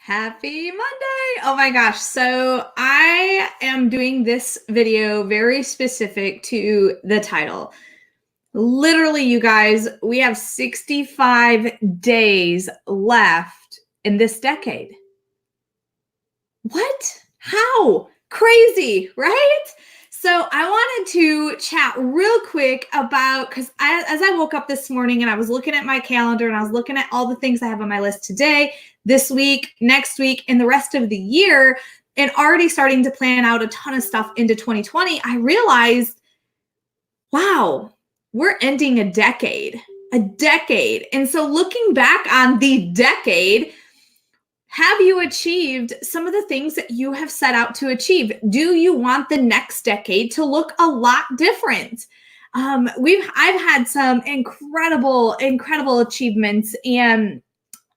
Happy Monday. Oh my gosh. So I am doing this video very specific to the title. Literally, you guys, we have 65 days left in this decade. What? How? Crazy, right? So I wanted to chat real quick about, because as I woke up this morning and I was looking at my calendar and I was looking at all the things I have on my list today, this week, next week, and the rest of the year, and already starting to plan out a ton of stuff into 2020, I realized, wow, we're ending a decade. And so looking back on the decade, have you achieved some of the things that you have set out to achieve? Do you want the next decade to look a lot different? I've had some incredible achievements, and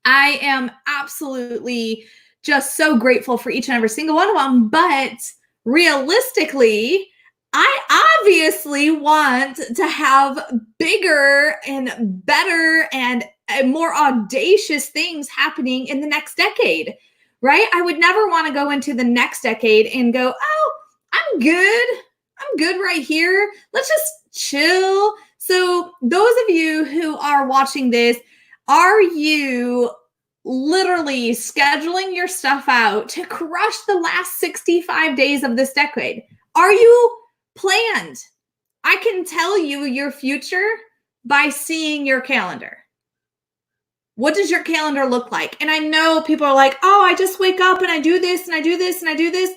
I am absolutely just so grateful for each and every single one of them. But realistically, I obviously want to have bigger and better and more audacious things happening in the next decade, right? I would never want to go into the next decade and go, oh, I'm good. I'm good right here. Let's just chill. So those of you who are watching this, are you literally scheduling your stuff out to crush the last 65 days of this decade? Are you planned? I can tell you your future by seeing your calendar. What does your calendar look like? And I know people are like, oh, I just wake up and I do this and I do this and I do this.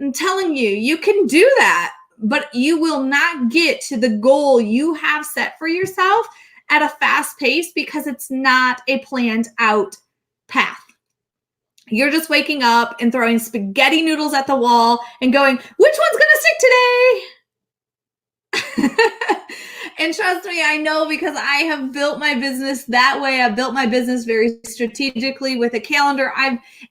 I'm telling you, you can do that, but you will not get to the goal you have set for yourself at a fast pace because it's not a planned out path. You're just waking up and throwing spaghetti noodles at the wall and going, which one's going to stick today? And trust me, I know, because I have built my business that way. I've built my business very strategically with a calendar.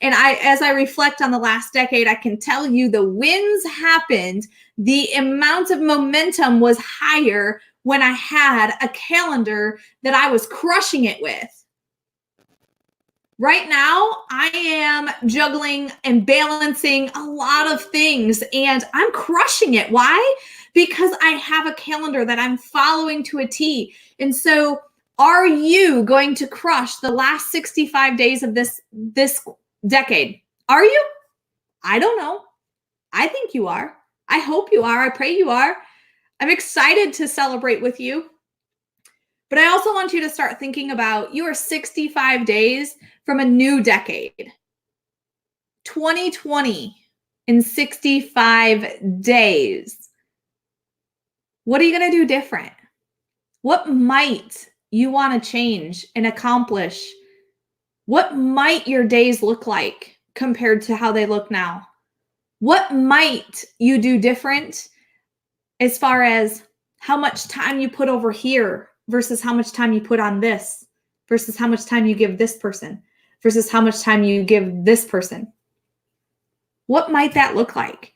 As I reflect on the last decade, I can tell you the wins happened. The amount of momentum was higher when I had a calendar that I was crushing it with. Right now, I am juggling and balancing a lot of things, and I'm crushing it. Why? Because I have a calendar that I'm following to a T. And so, are you going to crush the last 65 days of this decade? Are you? I don't know. I think you are. I hope you are. I pray you are. I'm excited to celebrate with you. But I also want you to start thinking about you are 65 days from a new decade. 2020 in 65 days. What are you going to do different? What might you want to change and accomplish? What might your days look like compared to how they look now? What might you do different as far as how much time you put over here versus how much time you put on this, versus how much time you give this person, versus how much time you give this person? What might that look like?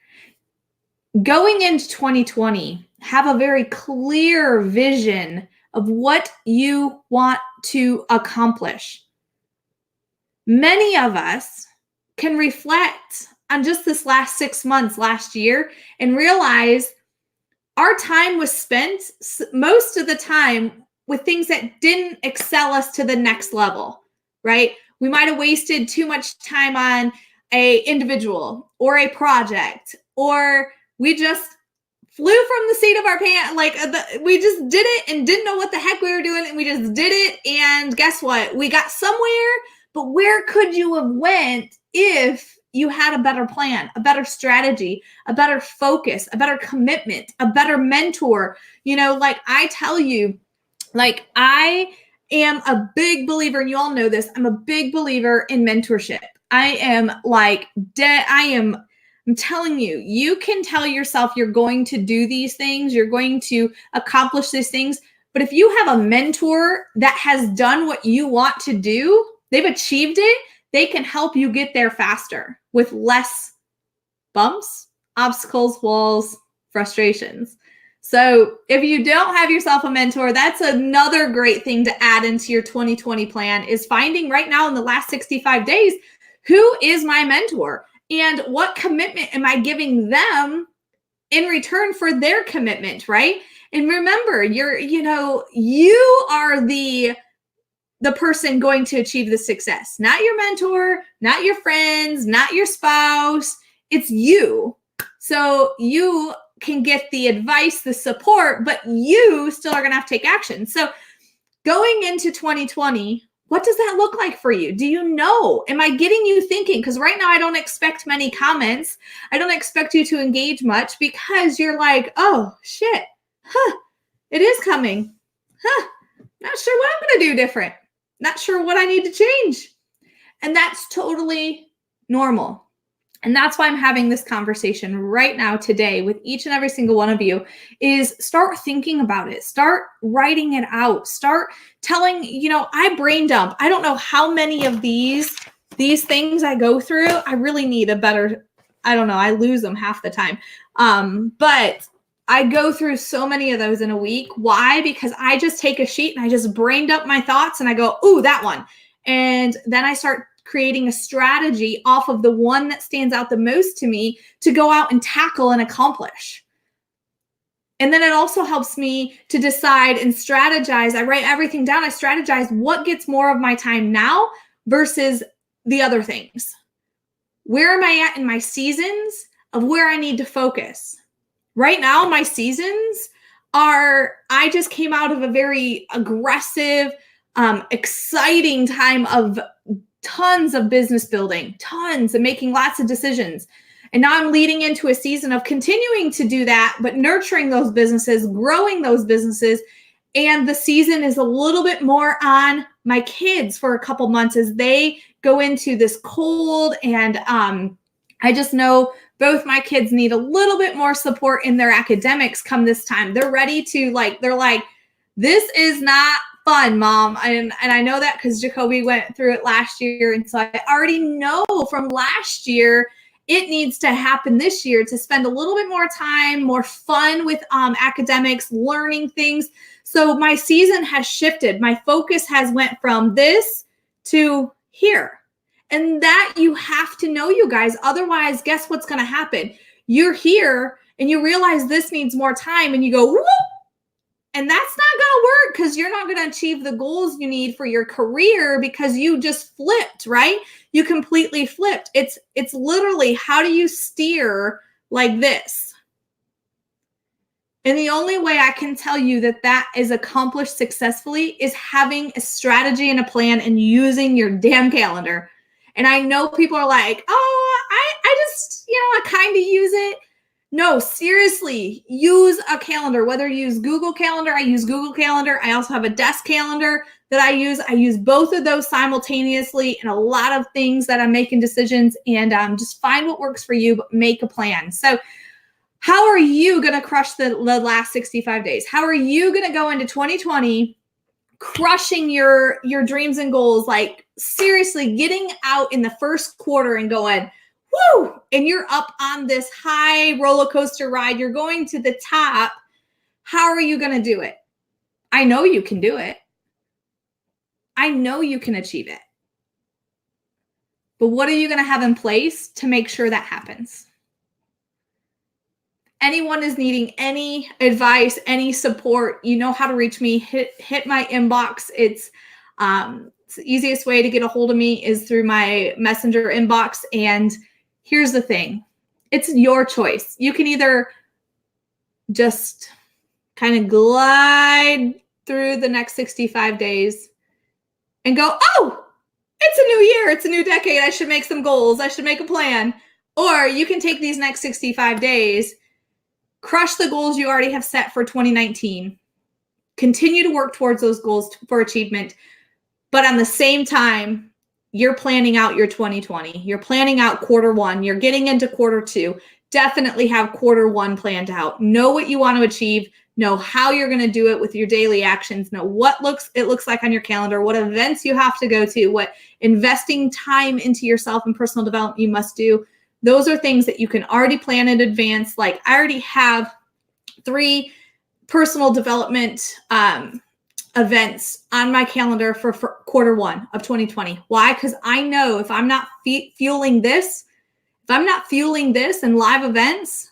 Going into 2020, have a very clear vision of what you want to accomplish. Many of us can reflect on just this last 6 months, last year, and realize our time was spent most of the time with things that didn't excel us to the next level, right? We might have wasted too much time on an individual or a project, or we just flew from the seat of our pants. We just did it and didn't know what the heck we were doing, and we just did it. And guess what? We got somewhere, but where could you have went if you had a better plan, a better strategy, a better focus, a better commitment, a better mentor? I tell you, I am a big believer, and you all know this, I'm a big believer in mentorship. I'm telling you, you can tell yourself you're going to do these things, you're going to accomplish these things, but if you have a mentor that has done what you want to do, they've achieved it, they can help you get there faster with less bumps, obstacles, walls, frustrations. So if you don't have yourself a mentor, that's another great thing to add into your 2020 plan, is finding right now in the last 65 days Who is my mentor? And what commitment am I giving them in return for their commitment, right? And remember, you are the person going to achieve the success, not your mentor, not your friends, not your spouse. It's you. So you can get the advice, the support, but you still are going to have to take action. So going into 2020, what does that look like for you? Do you know? Am I getting you thinking? Because right now I don't expect many comments. I don't expect you to engage much because you're like, oh, shit. It is coming. Not sure what I'm going to do different. Not sure what I need to change. And that's totally normal. And that's why I'm having this conversation right now today with each and every single one of you is start thinking about it. Start writing it out. Start telling, I brain dump. I don't know how many of these things I go through. I really need a better, I don't know. I lose them half the time. But I go through so many of those in a week. Why? Because I just take a sheet and I just brain dump my thoughts and I go, ooh, that one. And then I start creating a strategy off of the one that stands out the most to me to go out and tackle and accomplish. And then it also helps me to decide and strategize. I write everything down. I strategize what gets more of my time now versus the other things. Where am I at in my seasons of where I need to focus? Right now, my seasons are, I just came out of a very aggressive, exciting time of tons of business building, tons, and making lots of decisions. And now I'm leading into a season of continuing to do that, but nurturing those businesses, growing those businesses. And the season is a little bit more on my kids for a couple months as they go into this cold. And I just know both my kids need a little bit more support in their academics come this time. They're ready to they're like, this is not fun, Mom. And I know that because Jacoby went through it last year. And so I already know from last year, it needs to happen this year to spend a little bit more time, more fun with academics, learning things. So my season has shifted. My focus has went from this to here. And that you have to know, you guys. Otherwise, guess what's going to happen? You're here and you realize this needs more time and you go, whoop. And that's not going to work because you're not going to achieve the goals you need for your career because you just flipped, right? You completely flipped. It's literally, how do you steer like this? And the only way I can tell you that is accomplished successfully is having a strategy and a plan and using your damn calendar. And I know people are like, oh, I just, I kind of use it. No, seriously, use a calendar, whether you use Google Calendar. I use Google Calendar. I also have a desk calendar that I use. I use both of those simultaneously in a lot of things that I'm making decisions, and just find what works for you, but make a plan. So how are you going to crush the last 65 days? How are you going to go into 2020 crushing your dreams and goals? Like seriously, getting out in the first quarter and going, woo, and you're up on this high roller coaster ride. You're going to the top. How are you going to do it? I know you can do it. I know you can achieve it. But what are you going to have in place to make sure that happens? Anyone is needing any advice, any support, you know how to reach me. Hit my inbox. It's the easiest way to get a hold of me is through my messenger inbox. And here's the thing. It's your choice. You can either just kind of glide through the next 65 days and go, oh, it's a new year. It's a new decade. I should make some goals. I should make a plan. Or you can take these next 65 days, crush the goals you already have set for 2019, continue to work towards those goals for achievement. But on the same time, you're planning out your 2020. You're planning out quarter one. You're getting into quarter two. Definitely have quarter one planned out. Know what you want to achieve. Know how you're going to do it with your daily actions. Know what it looks like on your calendar, what events you have to go to, what investing time into yourself and personal development you must do. Those are things that you can already plan in advance. Like I already have 3 personal development events on my calendar for quarter one of 2020. Why? Because I know if I'm not fueling this, and live events,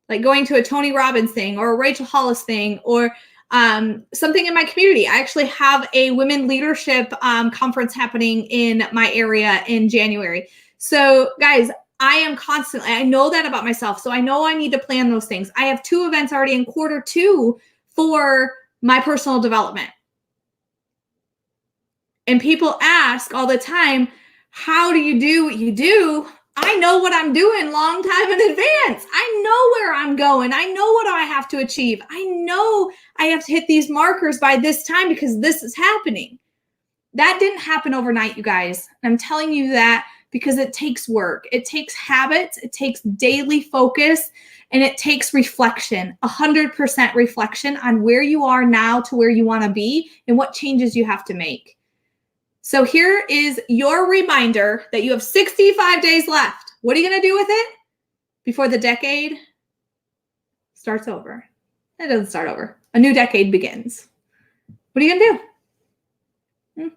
like going to a Tony Robbins thing or a Rachel Hollis thing or something in my community. I actually have a women leadership conference happening in my area in January. So guys, I know that about myself. So I know I need to plan those things. I have 2 events already in quarter 2 for my personal development. And people ask all the time, how do you do what you do? I know what I'm doing long time in advance. I know where I'm going. I know what I have to achieve. I know I have to hit these markers by this time because this is happening. That didn't happen overnight, you guys. I'm telling you that because it takes work. It takes habits. It takes daily focus. And it takes reflection, 100% reflection on where you are now to where you want to be and what changes you have to make. So here is your reminder that you have 65 days left. What are you going to do with it before the decade starts over? It doesn't start over. A new decade begins. What are you going to do?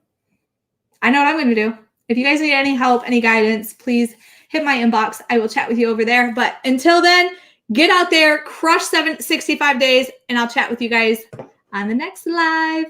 I know what I'm going to do. If you guys need any help, any guidance, please hit my inbox. I will chat with you over there. But until then, get out there, crush 65 days, and I'll chat with you guys on the next live.